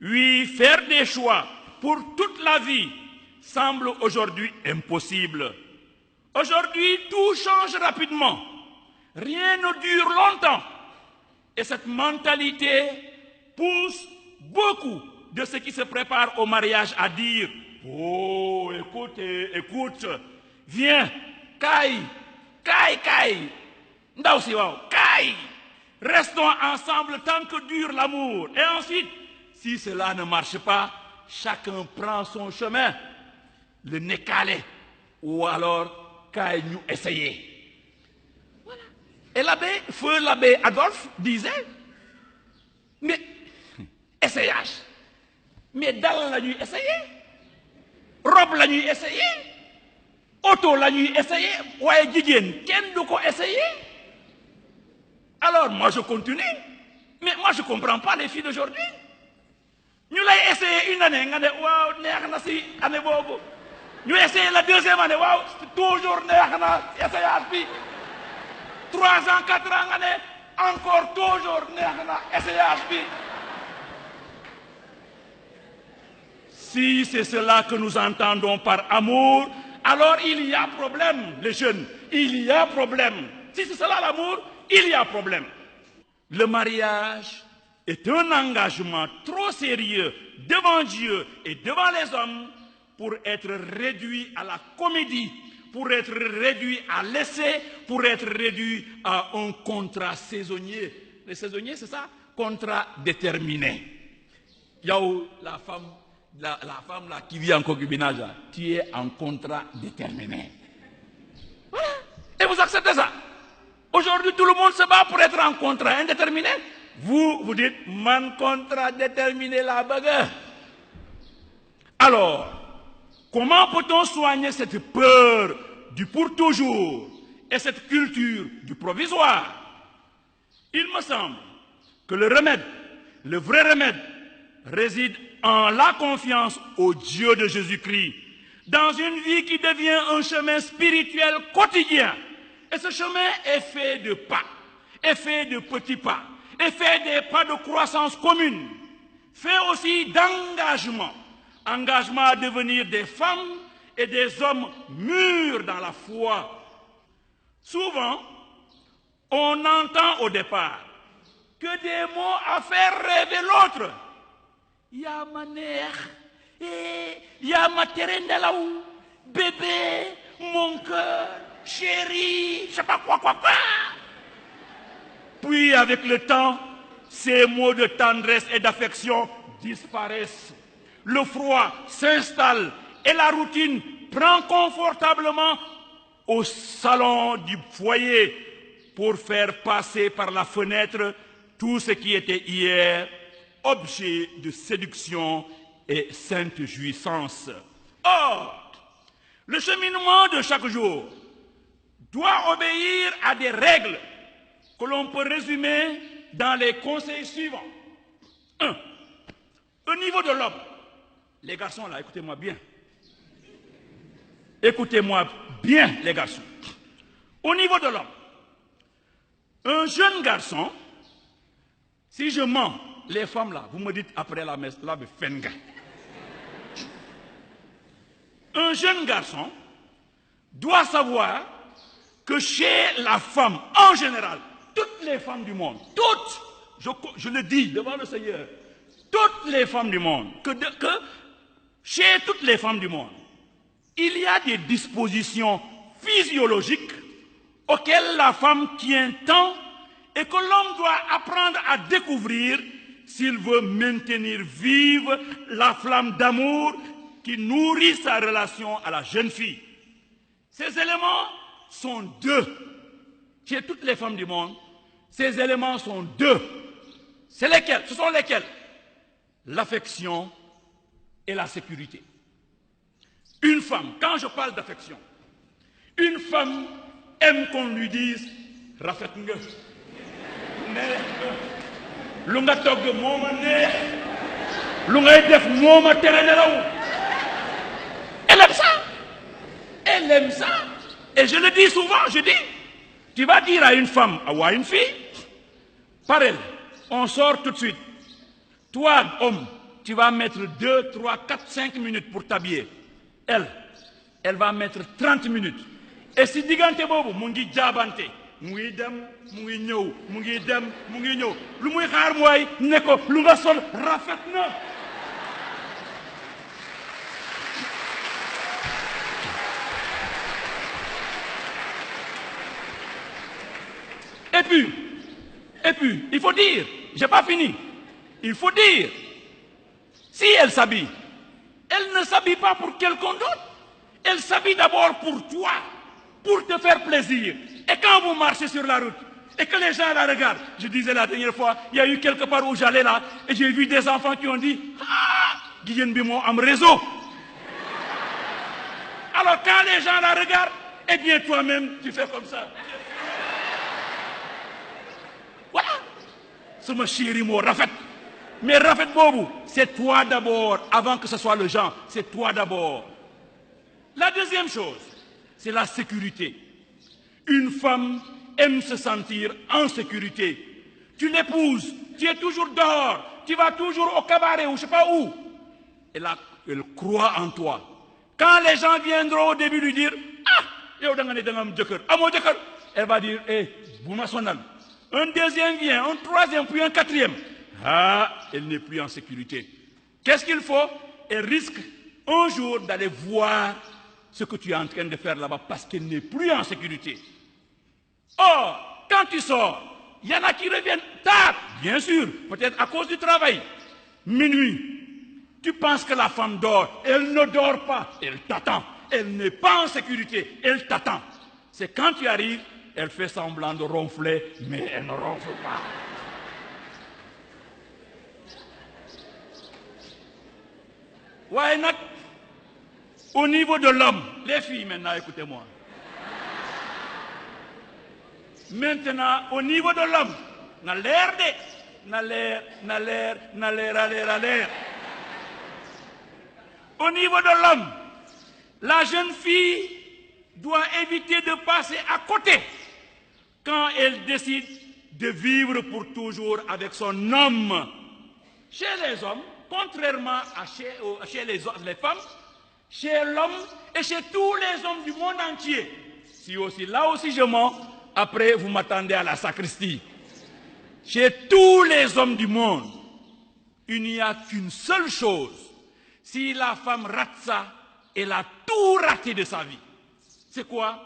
Oui, faire des choix pour toute la vie semble aujourd'hui impossible. Aujourd'hui, tout change rapidement. Rien ne dure longtemps. Et cette mentalité pousse beaucoup de ceux qui se préparent au mariage à dire « Oh, écoute, viens, caille, ndaw si waaw, caille. Restons ensemble tant que dure l'amour. Et ensuite, si cela ne marche pas, chacun prend son chemin, le nez calé, ou alors caille nous essayer. » Voilà. Et feu l'abbé Adolphe disait, mais essayage, mais dal la nuit essayé, robe la nuit essayé, auto la nuit essayé, ouais jigéen kenn du ko essayé. Alors moi je continue, mais moi je ne comprends pas les filles d'aujourd'hui. Nous l'avons essayé une année, nous avons essayé année bobo. Nous avons essayé la deuxième année, toujours essayé. 3 ans, 4 ans, encore toujours essayé. Si c'est cela que nous entendons par amour, alors il y a problème, les jeunes. Il y a problème. Si c'est cela l'amour, il y a problème. Le mariage est un engagement trop sérieux devant Dieu et devant les hommes pour être réduit à la comédie, pour être réduit à l'essai, pour être réduit à un contrat saisonnier. Les saisonniers, c'est ça? Contrat déterminé. Yao, la femme là, qui vit en concubinage, tu es en contrat déterminé. Voilà. Et vous acceptez ça? Aujourd'hui, tout le monde se bat pour être en contrat indéterminé. Vous dites, man contrat déterminé la bagarre. Alors, comment peut-on soigner cette peur du pour toujours et cette culture du provisoire? Il me semble que le remède, le vrai remède, réside en la confiance au Dieu de Jésus-Christ, dans une vie qui devient un chemin spirituel quotidien. Et ce chemin est fait de pas, est fait de petits pas, est fait des pas de croissance commune, fait aussi d'engagement. Engagement à devenir des femmes et des hommes mûrs dans la foi. Souvent, on entend au départ que des mots à faire rêver l'autre. Ya ma neex, ya ma terendelaou, bébé, mon cœur, chérie, je sais pas quoi. Puis avec le temps, ces mots de tendresse et d'affection disparaissent. Le froid s'installe et la routine prend confortablement au salon du foyer pour faire passer par la fenêtre tout ce qui était hier objet de séduction et sainte jouissance. Or, le cheminement de chaque jour doit obéir à des règles que l'on peut résumer dans les conseils suivants. 1. Au niveau de l'homme, les garçons là, écoutez-moi bien. Écoutez-moi bien, les garçons. Au niveau de l'homme, un jeune garçon, si je mens, les femmes là, vous me dites après la messe, là, fenga. Un jeune garçon doit savoir que chez la femme, en général, toutes les femmes du monde, toutes, je le dis devant le Seigneur, toutes les femmes du monde, que chez toutes les femmes du monde, il y a des dispositions physiologiques auxquelles la femme tient tant et que l'homme doit apprendre à découvrir s'il veut maintenir vive la flamme d'amour qui nourrit sa relation à la jeune fille. Ces éléments sont deux. Chez toutes les femmes du monde, ces éléments sont deux. C'est lesquels? Ce sont lesquels? L'affection et la sécurité. Une femme, quand je parle d'affection, une femme aime qu'on lui dise rafet nga, neex nga, lu nga togg moo ma neex, lu ngay def moo ma tere nelaw. Elle aime ça. Elle aime ça. Et je le dis souvent, je dis, tu vas dire à une femme ou à une fille, pareil, on sort tout de suite. Toi, homme, tu vas mettre 2, 3, 4, 5 minutes pour t'habiller. Elle va mettre 30 minutes. Et si digante bobu mu ngi jaabante mu ngi dem mu ngi ñëw mu ngi dem mu ngi ñëw lu muy xaar mooy ne ko lu nga sol rafet na. Et puis, il faut dire, j'ai pas fini, il faut dire, si elle s'habille, elle ne s'habille pas pour quelqu'un d'autre, elle s'habille d'abord pour toi, pour te faire plaisir. Et quand vous marchez sur la route, et que les gens la regardent, je disais la dernière fois, il y a eu quelque part où j'allais là, et j'ai vu des enfants qui ont dit, ah, Guyen Bimo am réseau. Alors quand les gens la regardent, eh bien toi-même, tu fais comme ça. Voilà. C'est mon chéri, mon rafet. Mais rafet bobu, c'est toi d'abord, avant que ce soit le genre, c'est toi d'abord. La deuxième chose, c'est la sécurité. Une femme aime se sentir en sécurité. Tu l'épouses, tu es toujours dehors, tu vas toujours au cabaret ou je ne sais pas où. Elle croit en toi. Quand les gens viendront au début lui dire, ah, elle va dire, Boumasonal. Un deuxième vient, un troisième, puis un quatrième. Ah, elle n'est plus en sécurité. Qu'est-ce qu'il faut? Elle risque un jour d'aller voir ce que tu es en train de faire là-bas parce qu'elle n'est plus en sécurité. Or, quand tu sors, il y en a qui reviennent tard, bien sûr, peut-être à cause du travail. Minuit, tu penses que la femme dort, elle ne dort pas, elle t'attend. Elle n'est pas en sécurité, elle t'attend. C'est quand tu arrives, elle fait semblant de ronfler, mais elle ne ronfle pas. Why not? Au niveau de l'homme, les filles maintenant, écoutez-moi. Maintenant, au niveau de l'homme, n'a l'air à l'air. Au niveau de l'homme, la jeune fille doit éviter de passer à côté quand elle décide de vivre pour toujours avec son homme. Chez les hommes, contrairement à chez les femmes, chez l'homme et chez tous les hommes du monde entier. Là aussi je mens, après vous m'attendez à la sacristie. Chez tous les hommes du monde, il n'y a qu'une seule chose. Si la femme rate ça, elle a tout raté de sa vie. C'est quoi?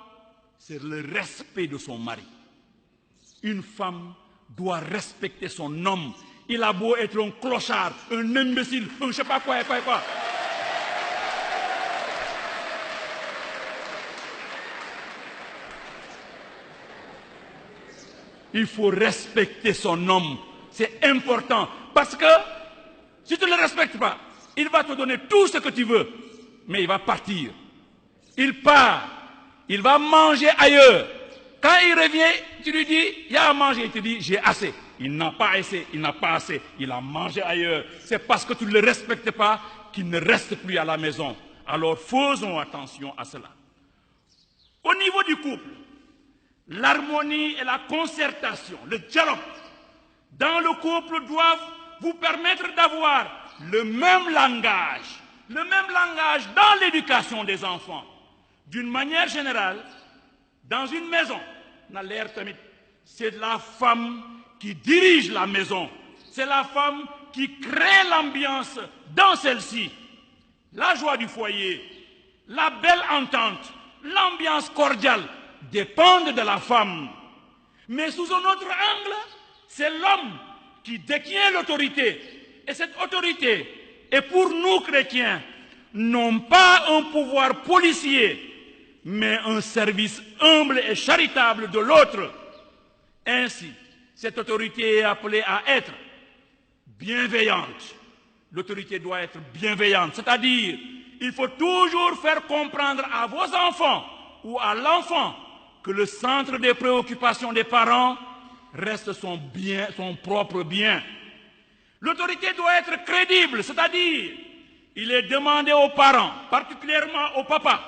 C'est le respect de son mari. Une femme doit respecter son homme. Il a beau être un clochard, un imbécile, un je sais pas quoi. Il faut respecter son homme. C'est important. Parce que si tu ne le respectes pas, il va te donner tout ce que tu veux. Mais il va partir. Il part. Il va manger ailleurs. Quand il revient, tu lui dis, il y a à manger. Il te dit, j'ai assez. Il n'a pas assez, il n'a pas assez. Il a mangé ailleurs. C'est parce que tu ne le respectes pas qu'il ne reste plus à la maison. Alors faisons attention à cela. Au niveau du couple, l'harmonie et la concertation, le dialogue dans le couple doivent vous permettre d'avoir le même langage dans l'éducation des enfants. D'une manière générale, dans une maison, c'est la femme qui dirige la maison. C'est la femme qui crée l'ambiance dans celle-ci. La joie du foyer, la belle entente, l'ambiance cordiale dépendent de la femme. Mais sous un autre angle, c'est l'homme qui détient l'autorité. Et cette autorité est pour nous chrétiens, non pas un pouvoir policier, mais un service humble et charitable de l'autre. Ainsi, cette autorité est appelée à être bienveillante. L'autorité doit être bienveillante, c'est-à-dire, il faut toujours faire comprendre à vos enfants ou à l'enfant que le centre des préoccupations des parents reste son propre bien. L'autorité doit être crédible, c'est-à-dire, il est demandé aux parents, particulièrement au papa,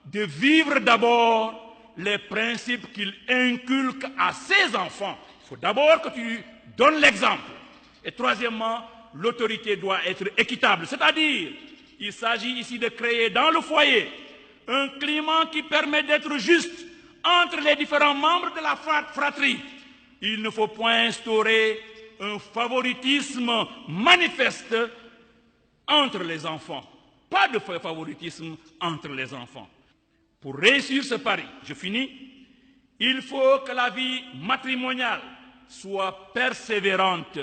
de vivre d'abord les principes qu'il inculque à ses enfants. Il faut d'abord que tu donnes l'exemple. Et troisièmement, l'autorité doit être équitable. C'est-à-dire, il s'agit ici de créer dans le foyer un climat qui permet d'être juste entre les différents membres de la fratrie. Il ne faut point instaurer un favoritisme manifeste entre les enfants. Pas de favoritisme entre les enfants. Pour réussir ce pari, je finis, il faut que la vie matrimoniale soit persévérante.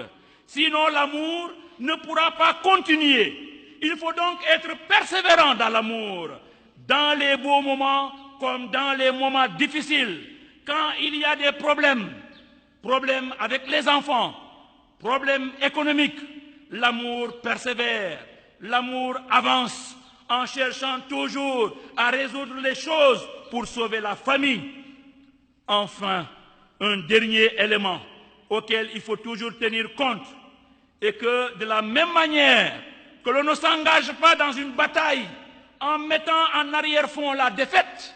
Sinon, l'amour ne pourra pas continuer. Il faut donc être persévérant dans l'amour, dans les beaux moments comme dans les moments difficiles. Quand il y a des problèmes avec les enfants, problèmes économiques, l'amour persévère, l'amour avance en cherchant toujours à résoudre les choses pour sauver la famille. Enfin, un dernier élément auquel il faut toujours tenir compte est que de la même manière que l'on ne s'engage pas dans une bataille en mettant en arrière-fond la défaite,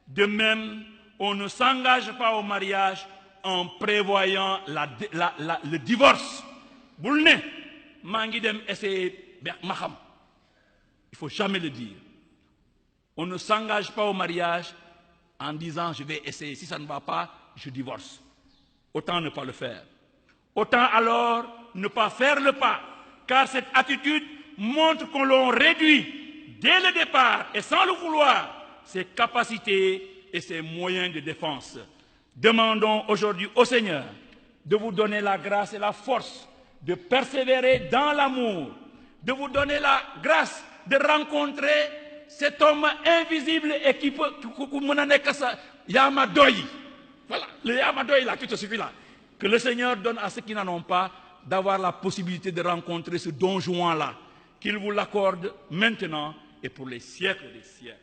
de même, on ne s'engage pas au mariage en prévoyant le divorce. Bul ne maa ngi dem essayer ma xam. Il ne faut jamais le dire. On ne s'engage pas au mariage en disant je vais essayer, si ça ne va pas, je divorce. Autant ne pas le faire. Autant alors ne pas faire le pas, car cette attitude montre qu'on l'on réduit dès le départ et sans le vouloir ses capacités et ses moyens de défense. Demandons aujourd'hui au Seigneur de vous donner la grâce et la force de persévérer dans l'amour, de vous donner la grâce de rencontrer cet homme invisible et qui peut Yamadoyi. Voilà, le Yamadoyi là qui te suffit là. Que le Seigneur donne à ceux qui n'en ont pas d'avoir la possibilité de rencontrer ce Don Juan là. Qu'il vous l'accorde maintenant et pour les siècles des siècles.